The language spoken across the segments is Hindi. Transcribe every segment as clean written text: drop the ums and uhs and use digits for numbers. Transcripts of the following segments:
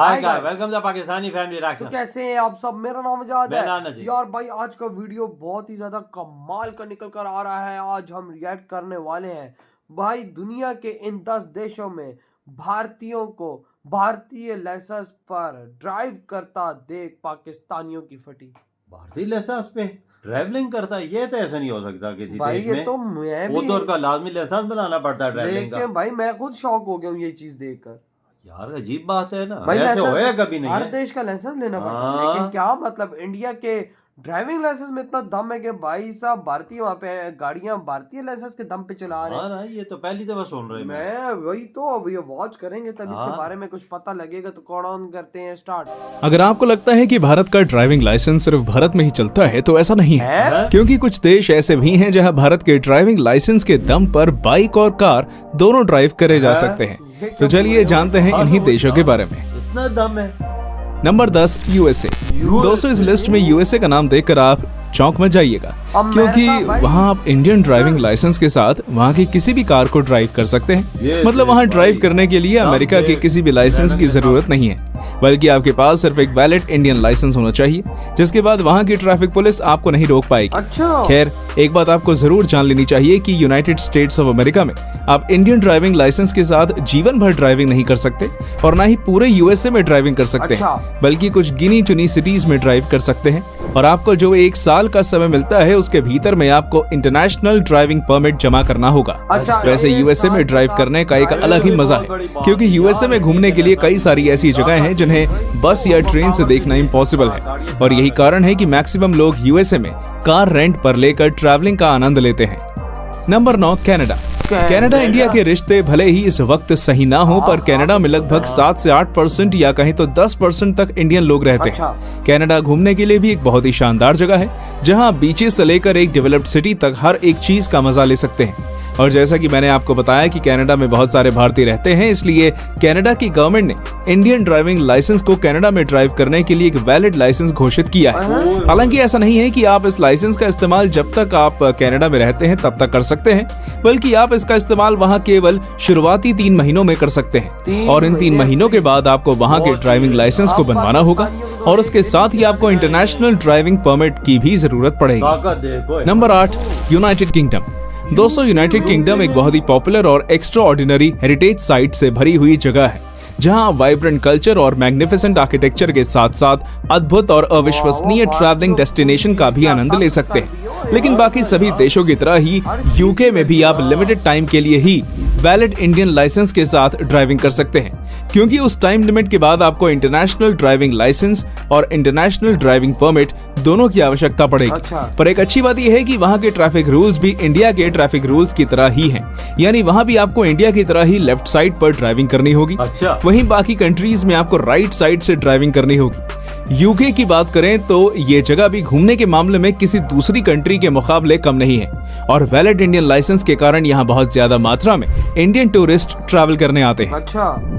Welcome to Pakistani family reaction. तो कैसे हैं आप सब? मेरा नाम आजाद है है यार भाई। आज का वीडियो बहुत ही ज्यादा कमाल का निकल कर आ रहा है। आज हम रिएक्ट करने वाले हैं भाई दुनिया के इन 10 देशों में भारतीयों को भारतीय लाइसेंस पर ड्राइव करता देख पाकिस्तानियों की फटी। भारतीय लाइसेंस पे ट्रैवलिंग करता है? ये तो ऐसा नहीं हो सकता किसी भाई देश ये में। तो मैं वो भी तो उनका लाजमी लाइसेंस बनाना पड़ता है ट्रैवलिंग का। भाई मैं खुद शॉक हो गया हूँ ये चीज देखकर। यार अजीब बात है ना, भाई ऐसे होया कभी नहीं हर है। देश का लाइसेंस लेना पड़ता है, लेकिन क्या मतलब इंडिया के ड्राइविंग लाइसेंस में इतना दम है कि भाई साहब भारतीय वहाँ पे गाड़ियां भारतीय लाइसेंस के दम पे चला रहे हैं। हाँ ये तो पहली दफा सुन रहे हैं। मैं वही तो अब ये वॉच करेंगे तब इसके बारे में कुछ पता लगेगा। तो कौन ऑन करते हैं स्टार्ट। अगर आपको लगता है कि भारत का ड्राइविंग लाइसेंस सिर्फ भारत में ही चलता है तो ऐसा नहीं है, क्योंकि कुछ देश ऐसे भी हैं जहां भारत के ड्राइविंग लाइसेंस के दम पर बाइक और कार दोनों ड्राइव करे जा सकते हैं। तो चलिए जानते हैं इन्हीं देशों के बारे में। इतना दम है। Number 10 USA. दोस्तों इस लिस्ट में यूएसए का नाम देखकर आप चौंक मच जाइएगा, क्योंकि वहां आप इंडियन ड्राइविंग लाइसेंस के साथ वहां की किसी भी कार को ड्राइव कर सकते हैं। मतलब वहां ड्राइव करने के लिए अमेरिका के किसी भी लाइसेंस की जरूरत नहीं है, बल्कि आपके पास सिर्फ एक वैलिड इंडियन लाइसेंस होना चाहिए, जिसके बाद वहां की ट्रैफिक पुलिस आपको नहीं रोक पाएगी। अच्छा। खैर एक बात आपको जरूर जान लेनी चाहिए कि यूनाइटेड स्टेट्स ऑफ अमेरिका में आप इंडियन ड्राइविंग लाइसेंस के साथ जीवन भर ड्राइविंग नहीं कर सकते और ना ही पूरे यूएसए में ड्राइविंग कर सकते हैं, बल्कि कुछ गिनी चुनी सिटीज में ड्राइव कर सकते हैं। और आपको जो 1 साल का समय मिलता है उसके भीतर में आपको इंटरनेशनल ड्राइविंग परमिट जमा करना होगा। वैसे यूएसए में ड्राइव करने का एक अलग ही मजा है, क्योंकि यूएसए में घूमने के लिए कई सारी ऐसी जगह हैं जिन्हें बस या ट्रेन से देखना इम्पॉसिबल है, और यही कारण है कि मैक्सिमम लोग यूएसए में कार रेंट पर लेकर ट्रैवलिंग का आनंद लेते हैं। Number 9 Canada. कनाडा इंडिया के रिश्ते भले ही इस वक्त सही ना हो, पर कनाडा में लगभग 7 से 8% या कहीं तो 10% तक इंडियन लोग रहते हैं। कनाडा घूमने के लिए भी एक बहुत ही शानदार जगह है, जहां बीचेस से लेकर एक डेवलप्ड सिटी तक हर एक चीज का मजा ले सकते हैं। और जैसा कि मैंने आपको बताया कि कनाडा में बहुत सारे भारतीय रहते हैं, इसलिए कनाडा की गवर्नमेंट ने इंडियन ड्राइविंग लाइसेंस को कनाडा में ड्राइव करने के लिए एक वैलिड लाइसेंस घोषित किया है। हालांकि ऐसा नहीं है कि आप इस लाइसेंस का इस्तेमाल जब तक आप कनाडा में रहते हैं तब तक कर सकते हैं, बल्कि आप इसका इस्तेमाल वहां केवल शुरुआती 3 महीनों में कर सकते हैं, और इन 3 महीनों के बाद आपको वहां के ड्राइविंग लाइसेंस को बनवाना होगा, और उसके साथ ही आपको इंटरनेशनल ड्राइविंग परमिट की भी जरूरत पड़ेगी। Number 8 United kingdom. दोस्तों यूनाइटेड किंगडम एक बहुत ही पॉपुलर और एक्स्ट्रा ऑर्डिनरी हेरिटेज साइट से भरी हुई जगह है, जहां वाइब्रेंट कल्चर और मैग्निफिसेंट आर्किटेक्चर के साथ साथ अद्भुत और अविश्वसनीय ट्रैवलिंग डेस्टिनेशन का भी आनंद ले सकते हैं। लेकिन बाकी सभी देशों की तरह ही यूके में भी आप लिमिटेड टाइम के लिए ही वैलिड इंडियन लाइसेंस के साथ ड्राइविंग कर सकते हैं, क्योंकि उस टाइम लिमिट के बाद आपको इंटरनेशनल ड्राइविंग लाइसेंस और इंटरनेशनल ड्राइविंग परमिट दोनों की आवश्यकता पड़ेगी। पर एक अच्छी बात यह है कि वहाँ के ट्रैफिक रूल्स भी इंडिया के ट्रैफिक रूल्स की तरह ही हैं, यानी वहाँ भी आपको इंडिया की तरह ही लेफ्ट साइड पर ड्राइविंग करनी होगी। वहीं बाकी कंट्रीज में आपको राइट साइड से ड्राइविंग करनी होगी। यूके की बात करें तो ये जगह भी घूमने के मामले में किसी दूसरी कंट्री के मुकाबले कम नहीं है, और वैलिड इंडियन लाइसेंस के कारण यहाँ बहुत ज्यादा मात्रा में इंडियन टूरिस्ट ट्रैवल करने आते हैं।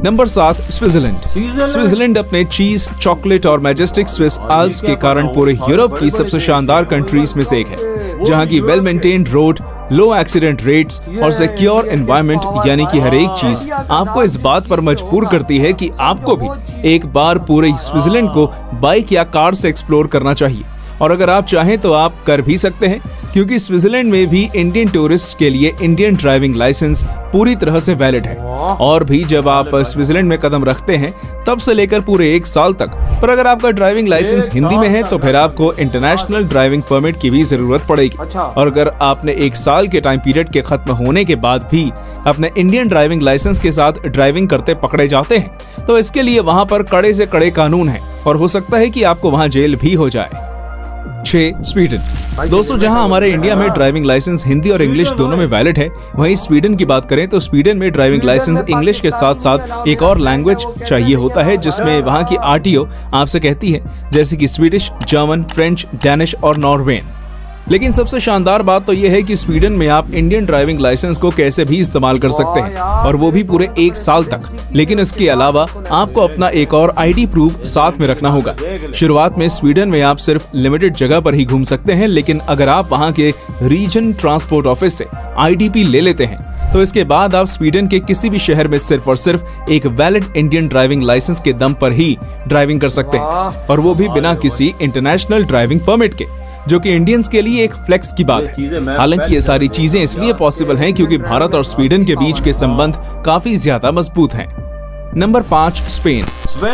Number 7 Switzerland. स्विट्जरलैंड अपने चीज, चॉकलेट और मैजेस्टिक स्विस आल्प्स के कारण पूरे यूरोप की सबसे शानदार कंट्रीज में से एक है, जहाँ की वेल मेंटेन्ड रोड, लो एक्सीडेंट रेट्स और सिक्योर एनवायरनमेंट, यानी कि हर एक चीज आपको इस बात पर मजबूर करती है कि आपको भी एक बार पूरे स्विट्जरलैंड को बाइक या कार से एक्सप्लोर करना चाहिए। और अगर आप चाहें तो आप कर भी सकते हैं, क्योंकि स्विट्जरलैंड में भी इंडियन टूरिस्ट के लिए इंडियन ड्राइविंग लाइसेंस पूरी तरह से वैलिड है। और भी जब आप स्विट्जरलैंड में कदम रखते हैं तब से लेकर पूरे 1 साल तक। पर अगर आपका ड्राइविंग लाइसेंस हिंदी में है तो फिर आपको इंटरनेशनल ड्राइविंग परमिट की भी जरूरत पड़ेगी। और अगर आपने 1 साल के टाइम पीरियड के खत्म होने के बाद भी अपने इंडियन ड्राइविंग लाइसेंस के साथ ड्राइविंग करते पकड़े जाते हैं तो इसके लिए वहाँ पर कड़े से कड़े कानून है, और हो सकता है कि आपको वहाँ जेल भी हो जाए। 6 स्वीडन। दोस्तों जहां हमारे इंडिया में ड्राइविंग लाइसेंस हिंदी और इंग्लिश दोनों में वैलिड है, वहीं स्वीडन की बात करें तो स्वीडन में ड्राइविंग लाइसेंस इंग्लिश के साथ साथ एक और लैंग्वेज चाहिए होता है, जिसमें वहां की आरटीओ आपसे कहती है, जैसे कि स्वीडिश, जर्मन, फ्रेंच, डैनिश और नॉर्वेन। लेकिन सबसे शानदार बात तो यह है कि स्वीडन में आप इंडियन ड्राइविंग लाइसेंस को कैसे भी इस्तेमाल कर सकते हैं, और वो भी पूरे 1 साल तक। लेकिन इसके अलावा आपको अपना एक और आईडी प्रूफ साथ में रखना होगा। शुरुआत में स्वीडन में आप सिर्फ लिमिटेड जगह पर ही घूम सकते हैं, लेकिन अगर आप वहां के रीजन ट्रांसपोर्ट ऑफिस से आईडीपी ले लेते हैं तो इसके बाद आप स्वीडन के किसी भी शहर में सिर्फ और सिर्फ एक वैलिड इंडियन ड्राइविंग लाइसेंस के दम पर ही ड्राइविंग कर सकते हैं, और वो भी बिना किसी इंटरनेशनल ड्राइविंग परमिट के, जो कि इंडियंस के लिए एक फ्लेक्स की बात है। हालांकि ये सारी चीजें इसलिए पॉसिबल हैं क्योंकि भारत और स्वीडन के बीच के संबंध काफी ज्यादा मजबूत हैं। Number 5, Spain.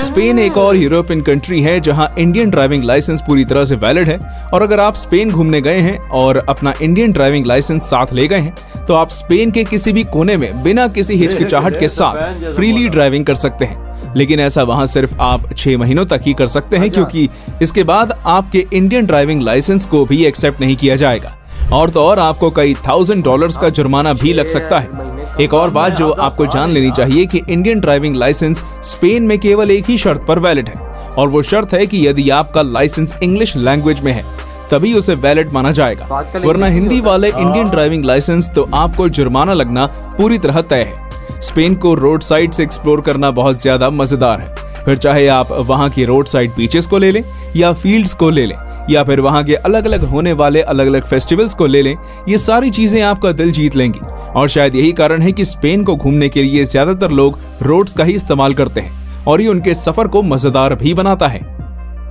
स्पेन एक और यूरोपियन कंट्री है जहां इंडियन ड्राइविंग लाइसेंस पूरी तरह से वैलिड है, और अगर आप स्पेन घूमने गए हैं और अपना इंडियन ड्राइविंग लाइसेंस साथ ले गए हैं तो आप स्पेन के किसी भी कोने में बिना किसी हिचकिचाहट के साथ फ्रीली ड्राइविंग कर सकते हैं। लेकिन ऐसा वहां सिर्फ आप 6 महीनों तक ही कर सकते हैं, क्योंकि इसके बाद आपके इंडियन ड्राइविंग लाइसेंस को भी एक्सेप्ट नहीं किया जाएगा, और तो और आपको कई $1000 का जुर्माना भी लग सकता है। एक और बात जो आपको जान लेनी चाहिए कि इंडियन ड्राइविंग लाइसेंस स्पेन में केवल एक ही शर्त पर वैलिड है, और वो शर्त है कि यदि आपका लाइसेंस इंग्लिश लैंग्वेज में है तभी उसे वैलिड माना जाएगा, वरना हिंदी वाले इंडियन ड्राइविंग लाइसेंस तो आपको जुर्माना लगना पूरी तरह तय है। स्पेन को रोड साइड से एक्सप्लोर करना बहुत ज्यादा मजेदार है, फिर चाहे आप वहाँ की रोड साइड बीचेस को ले लें या फील्ड्स को ले लें या फिर वहाँ के अलग अलग होने वाले अलग अलग फेस्टिवल्स को ले लें, ये सारी चीजें आपका दिल जीत लेंगी। और शायद यही कारण है कि स्पेन को घूमने के लिए ज्यादातर लोग रोड्स का ही इस्तेमाल करते हैं, और ये उनके सफर को मजेदार भी बनाता है।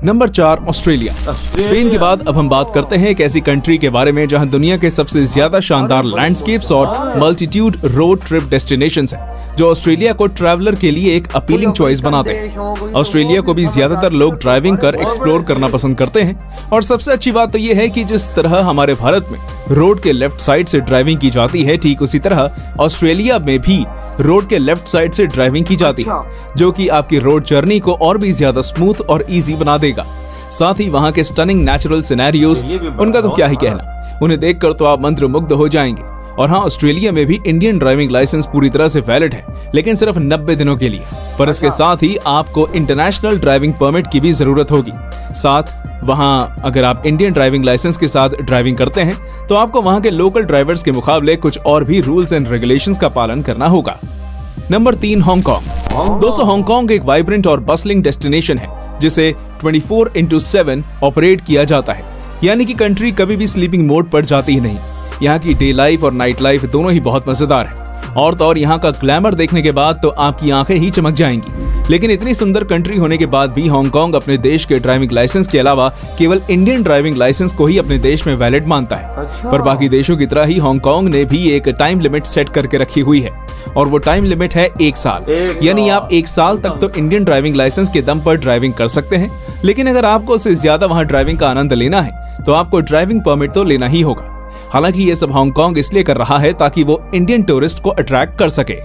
Number 4, Australia. स्पेन के बाद अब हम बात करते हैं एक ऐसी कंट्री के बारे में जहां दुनिया के सबसे ज्यादा शानदार लैंडस्केप्स और मल्टीट्यूड रोड ट्रिप डेस्टिनेशंस हैं, जो ऑस्ट्रेलिया को ट्रैवलर के लिए एक अपीलिंग चॉइस बनाते हैं। ऑस्ट्रेलिया को भी ज्यादातर लोग ड्राइविंग कर एक्सप्लोर करना पसंद करते हैं, और सबसे अच्छी बात तो ये है कि जिस तरह हमारे भारत में रोड के लेफ्ट साइड से ड्राइविंग की जाती है, ठीक उसी तरह ऑस्ट्रेलिया में भी रोड के लेफ्ट साइड से ड्राइविंग की जाती है, जो कि आपकी रोड जर्नी को और भी ज्यादा स्मूथ और इजी बना देगा। साथ ही वहाँ के स्टनिंग नेचुरल सिनेरियोज, उनका तो क्या ही कहना, उन्हें देखकर तो आप मंत्रमुग्ध हो जाएंगे। और हाँ, ऑस्ट्रेलिया में भी इंडियन ड्राइविंग लाइसेंस पूरी तरह से वैलिड है, लेकिन सिर्फ 90 दिनों के लिए, पर इसके साथ ही आपको इंटरनेशनल ड्राइविंग परमिट की भी जरूरत होगी। साथ वहाँ अगर आप इंडियन ड्राइविंग लाइसेंस के साथ ड्राइविंग करते हैं तो आपको वहाँ के लोकल ड्राइवर्स के मुकाबले कुछ और भी रूल्स एंड रेगुलेशंस का पालन करना होगा। Number 3, Hong Kong. दोस्तों, हांगकांग एक वाइब्रेंट और बसलिंग डेस्टिनेशन है जिसे 24/7 ऑपरेट किया जाता है, यानी कि कंट्री कभी भी स्लीपिंग मोड पर जाती ही नहीं। यहाँ की डे लाइफ और नाइट लाइफ दोनों ही बहुत मजेदार है, और तो और यहाँ का ग्लैमर देखने के बाद तो आपकी आंखें ही चमक जाएंगी। लेकिन इतनी सुंदर कंट्री होने के बाद भी हांगकांग अपने देश के ड्राइविंग लाइसेंस के अलावा केवल इंडियन ड्राइविंग लाइसेंस को ही अपने देश में वैलिड मानता है। पर बाकी देशों की तरह ही हांगकांग ने भी एक टाइम लिमिट सेट करके रखी हुई है, और वो टाइम लिमिट है 1 साल। यानी आप 1 साल तक तो इंडियन ड्राइविंग लाइसेंस के दम पर ड्राइविंग कर सकते हैं, लेकिन अगर आपको उससे ज्यादा वहाँ ड्राइविंग का आनंद लेना है तो आपको ड्राइविंग परमिट तो लेना ही होगा। हालांकि ये सब हांगकांग इसलिए कर रहा है ताकि वो इंडियन टूरिस्ट को अट्रैक्ट कर सके।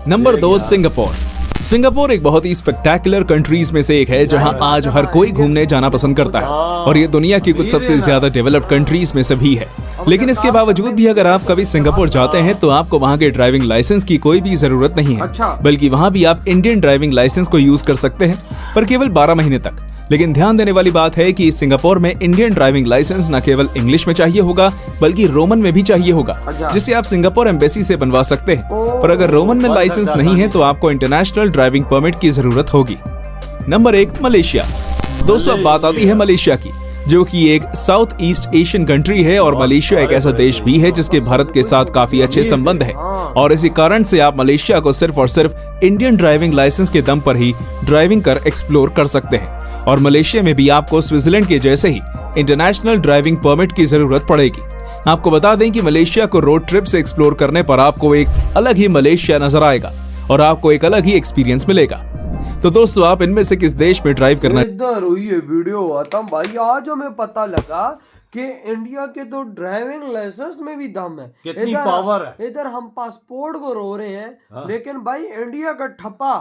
Number 2, Singapore. सिंगापुर एक बहुत ही स्पेक्टेकुलर कंट्रीज में से एक है जहां आज हर कोई घूमने जाना पसंद करता है, और ये दुनिया की कुछ सबसे ज्यादा डेवलप्ड कंट्रीज में से भी है। लेकिन इसके बावजूद भी अगर आप कभी सिंगापुर जाते हैं तो आपको वहां के ड्राइविंग लाइसेंस की कोई भी जरूरत नहीं है, बल्कि वहां भी आप इंडियन ड्राइविंग लाइसेंस को यूज कर सकते हैं, पर केवल 12 महीने तक। लेकिन ध्यान देने वाली बात है कि सिंगापुर में इंडियन ड्राइविंग लाइसेंस न केवल इंग्लिश में चाहिए होगा बल्कि रोमन में भी चाहिए होगा, जिसे आप सिंगापुर एम्बेसी से बनवा सकते हैं। पर अगर रोमन में लाइसेंस नहीं है तो आपको इंटरनेशनल ड्राइविंग परमिट की जरूरत होगी। Number 1, Malaysia. दोस्तों, अब बात आती है मलेशिया की, जो कि एक साउथ ईस्ट एशियन कंट्री है, और मलेशिया एक ऐसा देश भी है जिसके भारत के साथ काफी अच्छे संबंध है, और इसी कारण से आप मलेशिया को सिर्फ और सिर्फ इंडियन ड्राइविंग लाइसेंस के दम पर ही ड्राइविंग कर एक्सप्लोर कर सकते हैं। और मलेशिया में भी आपको स्विट्जरलैंड के जैसे ही इंटरनेशनल ड्राइविंग परमिट की जरूरत पड़ेगी। आपको बता दें कि मलेशिया को रोड ट्रिप से एक्सप्लोर करने पर आपको एक अलग ही मलेशिया नजर आएगा, और आपको एक अलग ही एक्सपीरियंस मिलेगा। तो दोस्तों, आप इनमें से किस देश में ड्राइव करना? इधर हुई है वीडियो आता भाई, आज हमें पता लगा कि इंडिया के तो ड्राइविंग लाइसेंस में भी दम है, कितनी पावर है। इधर हम पासपोर्ट को रो रहे हैं, लेकिन भाई इंडिया का ठप्पा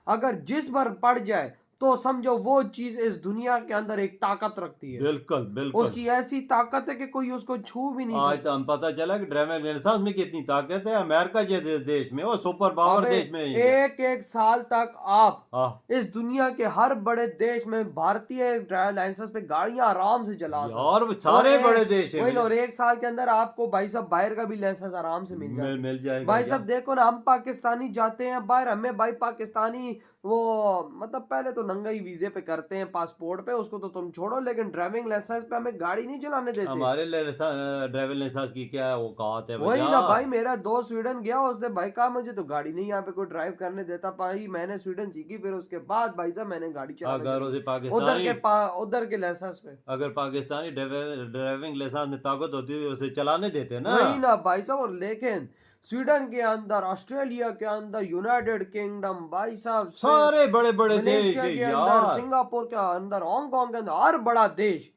अगर जिस बार पड़ जाए तो समझो वो चीज इस दुनिया के अंदर एक ताकत रखती है। बिल्कुल बिल्कुल, उसकी ऐसी ताकत है कि कोई उसको छू भी नहीं आज तो हम पता चला कि ड्राइविंग लाइसेंस में कितनी ताकत है। अमेरिका जैसे देश में, वो सुपर पावर देश में एक साल तक आप इस दुनिया के हर बड़े देश में भारतीय ड्राइविंग लाइसेंस पे गाड़ियां आराम से चला सकते, और सारे बड़े देश हैं। और 1 साल के अंदर आपको भाई साहब बाहर का भी लाइसेंस आराम से मिल जाएगा। भाई साहब देखो ना, हम पाकिस्तानी जाते हैं बाहर, हमें भाई पाकिस्तानी वो मतलब पहले तो मंगाई वीजे पे करते हैं, पासपोर्ट पे, उसको तो तुम छोड़ो, लेकिन ड्राइविंग लाइसेंस पे हमें गाड़ी नहीं चलाने देते। हमारे ड्राइविंग लाइसेंस की क्या औकात है वही भैया। ना भाई, मेरा दोस्त स्वीडन गया, उसने भाई कहा मुझे तो गाड़ी नहीं यहाँ पे कोई ड्राइव करने देता। भाई मैंने स्वीडन सीखी, फिर उसके बाद भाई साहब मैंने गाड़ी अगर चलानी उसे उधर पाकिस्तानी उधर के लाइसेंस पे। अगर पाकिस्तानी ड्राइविंग लाइसेंस में ताकत होती तो उसे चलाने देते ना। वही ना भाई साहब। और लेकिन स्वीडन के अंदर, ऑस्ट्रेलिया के अंदर, यूनाइटेड किंगडम भाई साहब, सारे बड़े बड़े देश मलेशिया है के अंदर, यार। सिंगापुर के अंदर, हांगकांग के अंदर, हर बड़ा देश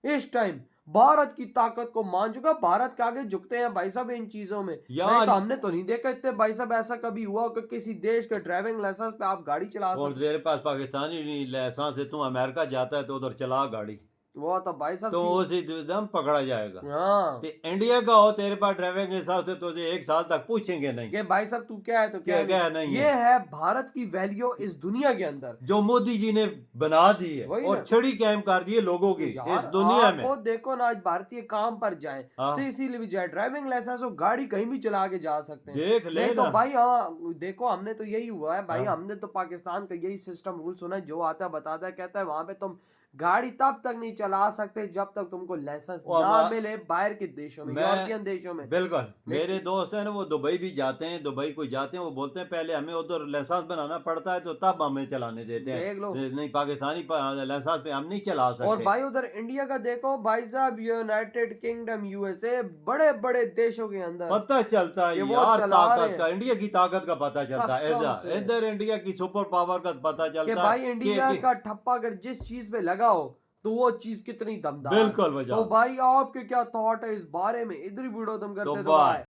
इस टाइम भारत की ताकत को मान चुका। भारत के आगे झुकते हैं भाई साहब इन चीजों में। यार नहीं तो हमने तो नहीं देखा इतने भाई साहब ऐसा कभी हुआ कि किसी देश के ड्राइविंग लाइसेंस पे आप गाड़ी चला और सकते। तेरे पास पाकिस्तानी लाइसेंस है, तू अमेरिका जाता है तो उधर चला गाड़ी वो तो भाई साहब तो उसे दम पकड़ा जाएगा। हाँ तो इंडिया का हो, तेरे पास ड्राइविंग लाइसेंस है तो तुझे 1 साल तक पूछेंगे नहीं कि भाई साहब तू क्या है तो क्या क्या नहीं ये है भारत की वैल्यू इस दुनिया के अंदर जो मोदी जी ने बना दी है वही और ना। छड़ी कायम कर दी है लोगों की यार, इस दुनिया में। आपको देखो ना, आज भारतीय काम पर जाए, हाँ। इसीलिए भी जाए, ड्राइविंग लाइसेंस हो, गाड़ी कहीं भी चला के जा सकते हैं। देख ले नहीं तो ना। भाई हाँ देखो, हमने तो यही हुआ है भाई, हाँ। हमने तो पाकिस्तान का यही सिस्टम रूल सुना है, जो आता है बताता है, कहता है वहां पे तुम गाड़ी तब तक नहीं चला सकते जब तक तुमको लाइसेंस ना मिले बाहर के देशों में, यूरोपियन देशों में। बिल्कुल मेरे दोस्त हैं ना, वो दुबई भी जाते हैं, दुबई को जाते हैं, वो बोलते हैं पहले हमें उधर लाइसेंस बनाना पड़ता है तो तब हमें चलाने देते हैं। देख लो। नहीं पाकिस्तानी लाइसेंस पे हम नहीं चला सकते। और भाई उधर इंडिया का देखो भाई साहब, यूनाइटेड किंगडम, यूएसए, बड़े बड़े देशों के अंदर पता चलता है ये वो यार चला रहे ताकत हैं। का, इंडिया की ताकत का पता चलता है। कसम इधर से। इधर इंडिया की सुपर पावर का पता कि चलता भाई है इंडिया का ठप्पा अगर जिस चीज पे लगा हो तो वो चीज कितनी दमदार। बिल्कुल वजह। तो भाई आपके क्या थॉट है इस बारे में, इधर ही वीडियो तुम करते तो तो बाय। बाय।